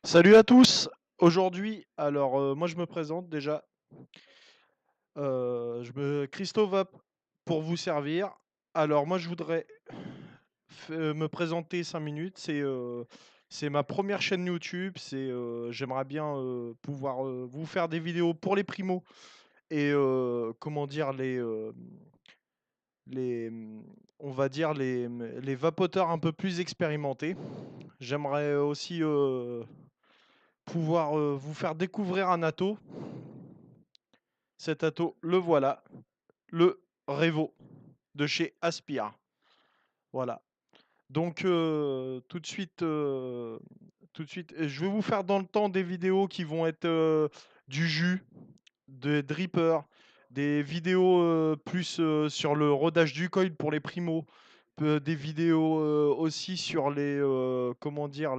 Salut à tous! Aujourd'hui, alors moi je me présente déjà. Christophe va pour vous servir. Alors moi je voudrais me présenter 5 minutes. C'est ma première chaîne YouTube. J'aimerais bien pouvoir vous faire des vidéos pour les primos et comment dire les on va dire les vapoteurs un peu plus expérimentés. J'aimerais aussi pouvoir vous faire découvrir un atto. Cet atto, le voilà, le Revo de chez Aspire. Voilà. Donc tout de suite, je vais vous faire dans le temps des vidéos qui vont être du jus, des drippers, des vidéos plus sur le rodage du coil pour les primos, des vidéos aussi sur comment dire,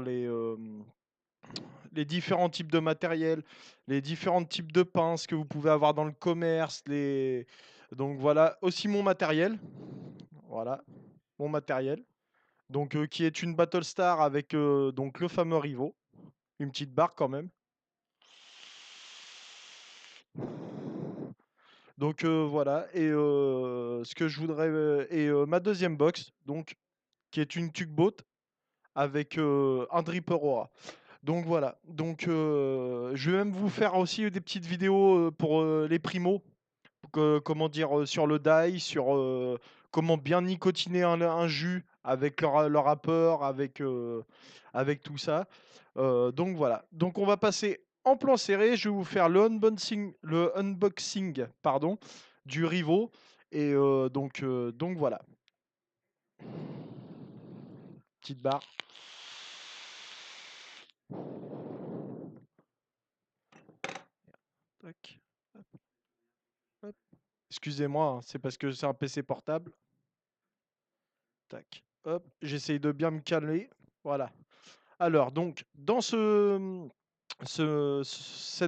les différents types de matériel, les différents types de pinces que vous pouvez avoir dans le commerce, donc voilà, aussi mon matériel, voilà, mon matériel, donc qui est une Battlestar avec donc le fameux Rivo, une petite barre quand même. Donc voilà, et ce que je voudrais, et ma deuxième box, donc qui est une tugboat avec un dripper Aura. Donc voilà. Donc je vais même vous faire aussi des petites vidéos pour les primos. Comment dire sur le die, sur comment bien nicotiner un jus avec leur rapport, avec tout ça. Donc voilà. Donc on va passer en plan serré. Je vais vous faire le unboxing pardon, du Rivo. Et donc voilà. Petite barre. Tac. Hop. Excusez-moi, hein, c'est parce que c'est un PC portable. Tac. Hop, j'essaye de bien me calmer. Voilà. Alors, donc, dans cette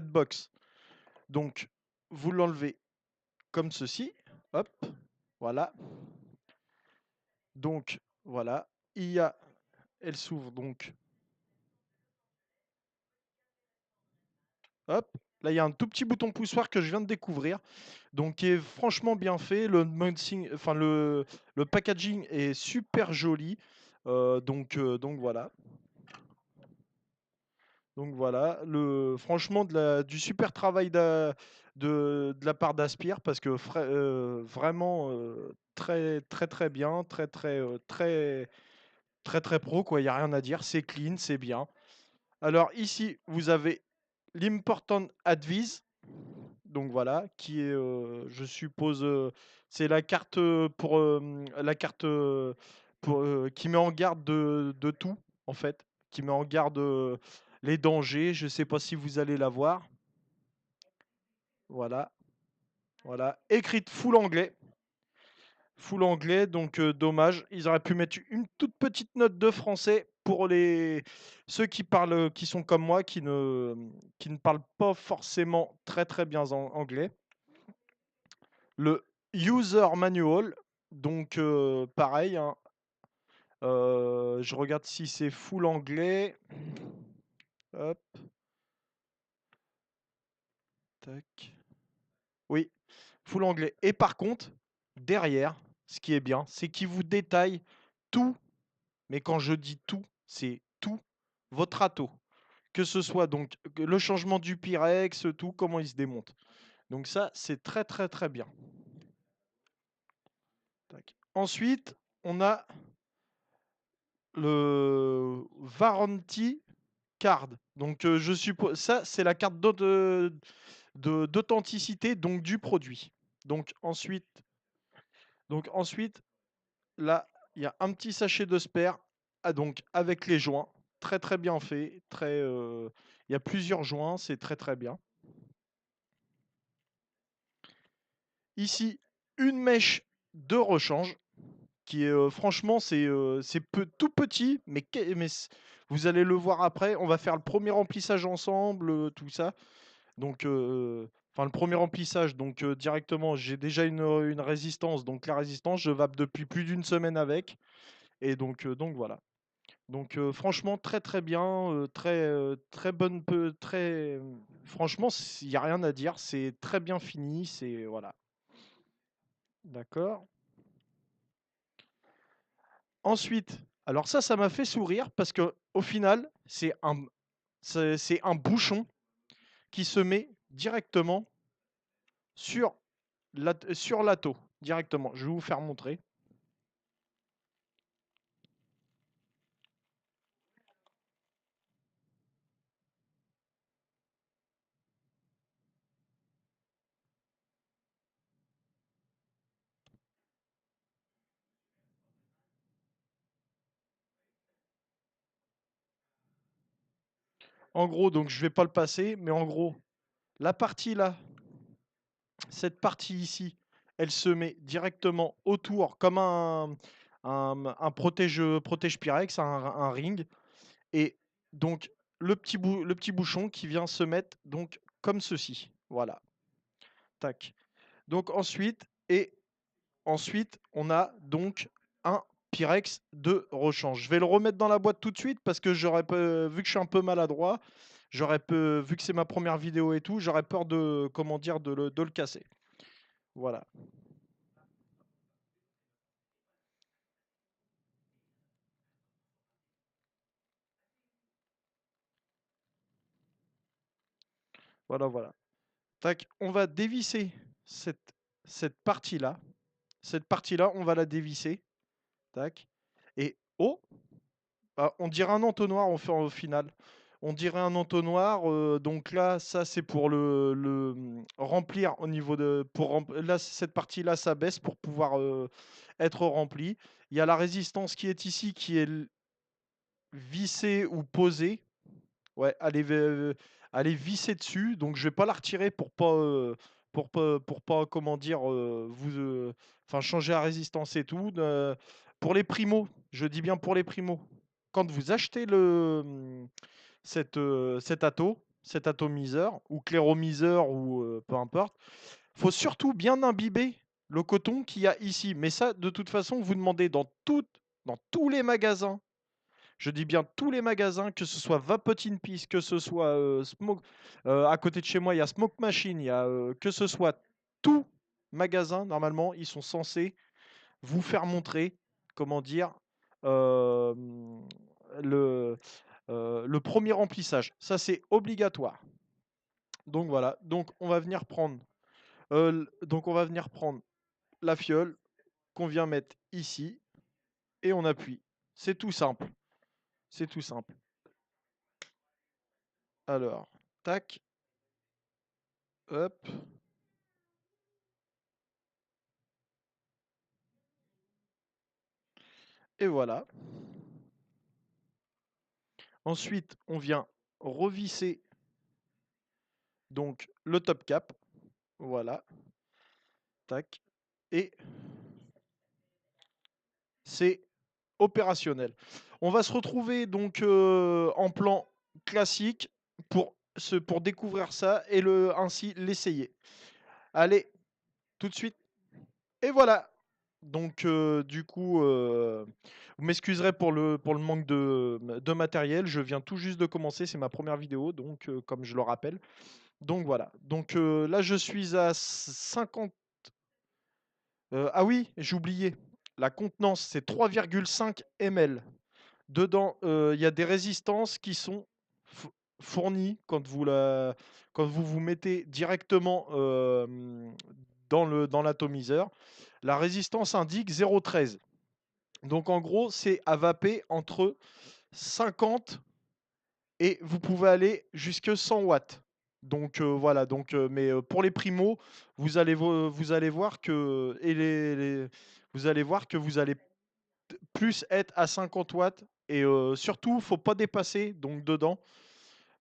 box, donc, vous l'enlevez comme ceci. Hop, voilà. Donc, voilà. Elle s'ouvre donc. Hop. Là, il y a un tout petit bouton poussoir que je viens de découvrir. Donc, qui est franchement bien fait. Le packaging est super joli. Donc voilà. Donc voilà, franchement, du super travail de la part d'Aspire, parce que vraiment très très très bien, très très pro, quoi. Il n'y a rien à dire, c'est clean, c'est bien. Alors ici, vous avez l'important advice, donc voilà, qui est, je suppose, c'est la carte qui met en garde de tout, en fait, qui met en garde les dangers. Je ne sais pas si vous allez la voir. Voilà, voilà, écrite full anglais. Full anglais, donc dommage. Ils auraient pu mettre une toute petite note de français pour ceux qui parlent, qui sont comme moi, qui ne parlent pas forcément très très bien anglais. Le user manual, donc pareil, hein, je regarde si c'est full anglais. Hop, tac. Oui, full anglais. Et par contre, derrière, ce qui est bien, c'est qu'il vous détaille tout, mais quand je dis tout, c'est tout, votre râteau. Que ce soit donc le changement du Pyrex, tout, comment il se démonte. Donc ça, c'est très très très bien. Tac. Ensuite, on a le Warranty Card. Donc je suppose ça, c'est la carte d'authenticité donc du produit. Donc ensuite, là, il y a un petit sachet de spare, donc avec les joints, très très bien fait, il y a plusieurs joints, c'est très très bien. Ici, une mèche de rechange qui est franchement tout petit, vous allez le voir après. On va faire le premier remplissage ensemble, tout ça. Donc, enfin le premier remplissage, donc directement, j'ai déjà une résistance. Donc la résistance, je vape depuis plus d'une semaine avec. Et donc voilà. Donc franchement très, très bien, très bonne peu très franchement, il y a rien à dire, c'est très bien fini, c'est voilà. D'accord. Ensuite, alors ça m'a fait sourire parce que au final, c'est un bouchon qui se met directement sur sur l'atto, directement. Je vais vous faire montrer. En gros, donc je vais pas le passer, mais en gros, la partie là, cette partie ici, elle se met directement autour comme un protège Pyrex, un ring. Et donc le petit bouchon qui vient se mettre donc comme ceci. Voilà. Tac. Donc ensuite, on a donc un Pyrex de rechange. Je vais le remettre dans la boîte tout de suite parce que vu que je suis un peu maladroit, vu que c'est ma première vidéo et tout, j'aurais peur de, comment dire, de le casser. Voilà, voilà. Tac, on va dévisser cette, cette partie-là. Cette partie-là, on va la dévisser. Tac. Et oh, ah, on dirait un entonnoir au final. On dirait un entonnoir. Donc là, ça c'est pour remplir au niveau de. Là, cette partie-là, ça baisse pour pouvoir être remplie. Il y a la résistance qui est ici, qui est vissée ou posée. Ouais, elle est vissée dessus. Donc je vais pas la retirer pour pas, comment dire, enfin changer la résistance et tout. Pour les primos, je dis bien pour les primos. Quand vous achetez cet atomiseur ou cléromiseur ou peu importe, faut surtout bien imbiber le coton qu'il y a ici. Mais ça, de toute façon, vous demandez dans tous les magasins. Je dis bien tous les magasins, que ce soit Vapotin Peace, que ce soit à côté de chez moi, il y a Smoke Machine, que ce soit tout magasin, normalement, ils sont censés vous faire montrer, comment dire, euh, le premier remplissage. Ça, c'est obligatoire. Donc voilà, donc on va venir prendre la fiole qu'on vient mettre ici et on appuie. C'est tout simple. C'est tout simple. Alors, tac, hop, et voilà. Ensuite, on vient revisser donc le top cap. Voilà, tac, et c'est opérationnel. On va se retrouver donc en plan classique pour découvrir ça et ainsi l'essayer. Allez, tout de suite. Et voilà. Donc du coup, vous m'excuserez pour le manque de matériel. Je viens tout juste de commencer, c'est ma première vidéo, donc comme je le rappelle. Donc voilà. Donc là, je suis à 50. Ah oui, j'ai oublié. La contenance, c'est 3,5 ml. Dedans, il y a des résistances qui sont fournies quand vous vous mettez directement dans l'atomiseur. La résistance indique 0,13. Donc en gros, c'est à vaper entre 50 et vous pouvez aller jusque 100 watts. Donc voilà, mais pour les primos, vous allez voir que vous allez voir que vous allez plus être à 50 watts et surtout, faut pas dépasser donc dedans,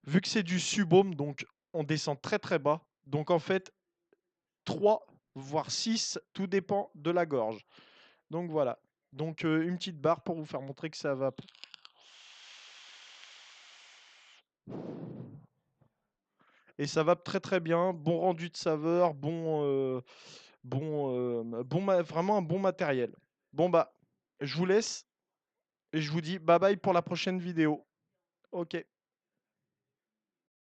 vu que c'est du subaume, donc on descend très très bas. Donc en fait, 3 voire 6, tout dépend de la gorge. Donc voilà. Donc une petite barre pour vous faire montrer que ça va. Et ça va très très bien. Bon rendu de saveur, vraiment un bon matériel. Bon bah, je vous laisse. et je vous dis bye bye pour la prochaine vidéo. OK.